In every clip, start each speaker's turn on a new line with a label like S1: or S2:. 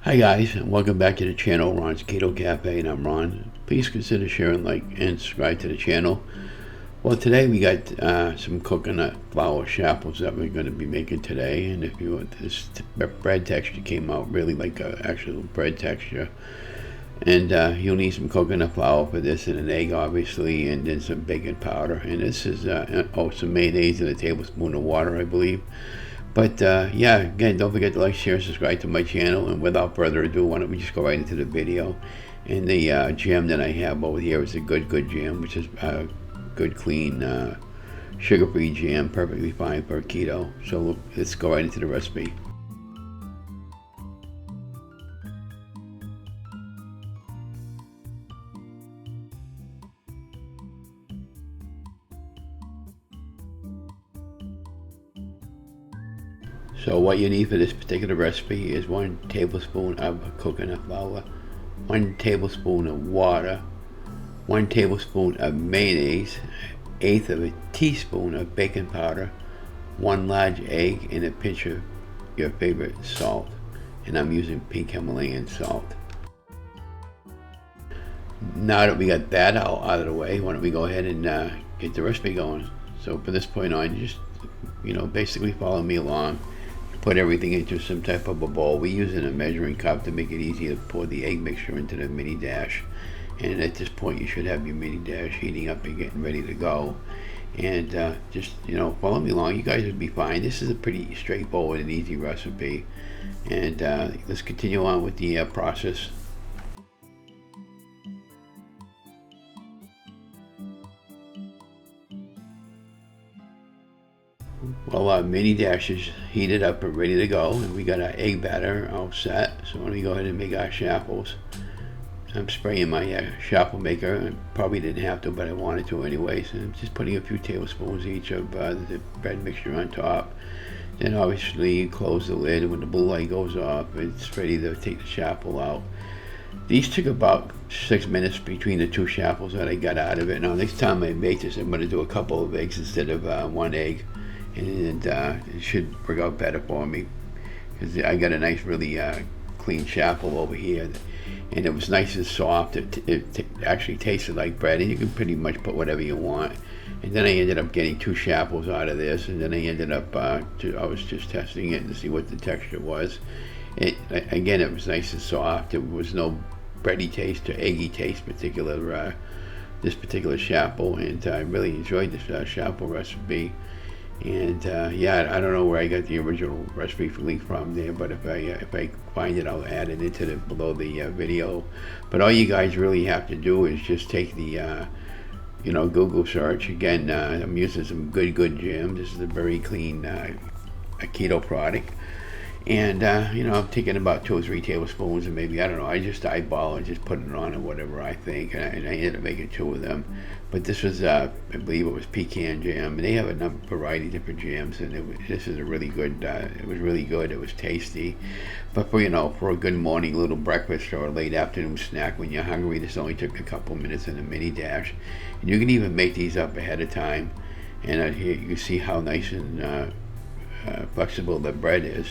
S1: Hi guys, and welcome back to the channel, Ron's Keto Cafe, and I'm Ron. Please consider sharing, like, and subscribe to the channel. Well, today we got some coconut flour Chaffles that we're going to be making today, and if you want, this bread texture came out really like an actual bread texture. And you'll need some coconut flour for this, and an egg obviously, and then some baking powder. And this is some mayonnaise and a tablespoon of water, I believe. But yeah, again, don't forget to like, share, and subscribe to my channel. And without further ado, why don't we just go right into the video. And the jam that I have over here is a good jam, which is good, clean, sugar-free jam, perfectly fine for keto. So let's go right into the recipe. So what you need for this particular recipe is 1 tablespoon of coconut flour, 1 tablespoon of water, 1 tablespoon of mayonnaise, 1/8 of a teaspoon of baking powder, 1 large egg, and a pinch of your favorite salt. And I'm using pink Himalayan salt. Now that we got that out of the way, why don't we go ahead and get the recipe going. So from this point on, you just, basically follow me along. Put everything into some type of a bowl. We're using a measuring cup to make it easy to pour the egg mixture into the mini dash. And at this point, you should have your mini dash heating up and getting ready to go. And just, follow me along. You guys would be fine. This is a pretty straightforward and easy recipe. And let's continue on with the process. Well, our mini dash is heated up and ready to go, and we got our egg batter all set. So let me go ahead and make our Chaffles. I'm spraying my Chaffle maker. I probably didn't have to, but I wanted to anyway. So I'm just putting a few tablespoons each of the bread mixture on top. Then obviously you close the lid, and when the blue light goes off, it's ready to take the Chaffle out. These took about 6 minutes between the 2 Chaffles that I got out of it. Now next time I make this, I'm going to do a couple of eggs instead of 1 egg. And it should work out better for me, because I got a nice, really clean Chaffle over here, and it was nice and soft. It actually tasted like bread, and you can pretty much put whatever you want. And then I ended up getting 2 Chaffles out of this, and then I ended up I was just testing it to see what the texture was. Again, it was nice and soft. There was no bready taste or eggy taste this particular Chaffle, and I really enjoyed this Chaffle recipe. And yeah, I don't know where I got the original recipe link from there, but if I find it, I'll add it into below the video. But all you guys really have to do is just take the Google search. Again, I'm using some good jam. This is a very clean a keto product. And I'm taking about 2 or 3 tablespoons, and maybe, I don't know, I just eyeball and just put it on or whatever I think, and I ended up making 2 of them. But this was, I believe it was pecan jam, and they have a variety of different jams, and this is a really good, it was really good, it was tasty. But for a good morning little breakfast or a late afternoon snack when you're hungry, this only took a couple minutes in a mini dash. And you can even make these up ahead of time, and here you see how nice and flexible the bread is.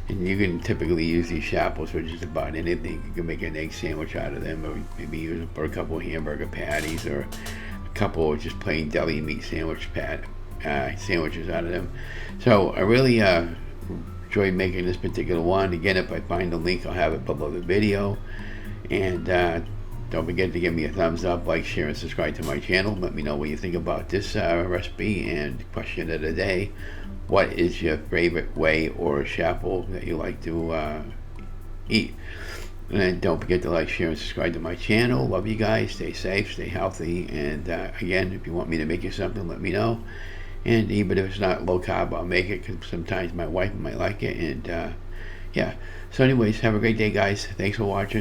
S1: And you can typically use these Chaffles for just about anything. You can make an egg sandwich out of them, or maybe use them for a couple of hamburger patties, or a couple of just plain deli meat sandwiches out of them. So I really enjoyed making this particular one. Again, if I find the link, I'll have it below the video. And don't forget to give me a thumbs up, like, share, and subscribe to my channel. Let me know what you think about this recipe. And question of the day: what is your favorite way or Chaffle that you like to eat? And don't forget to like, share, and subscribe to my channel. Love you guys. Stay safe, stay healthy. And again, if you want me to make you something, let me know. And even if it's not low carb, I'll make it, because sometimes my wife might like it. And yeah. So anyways, have a great day, guys. Thanks for watching.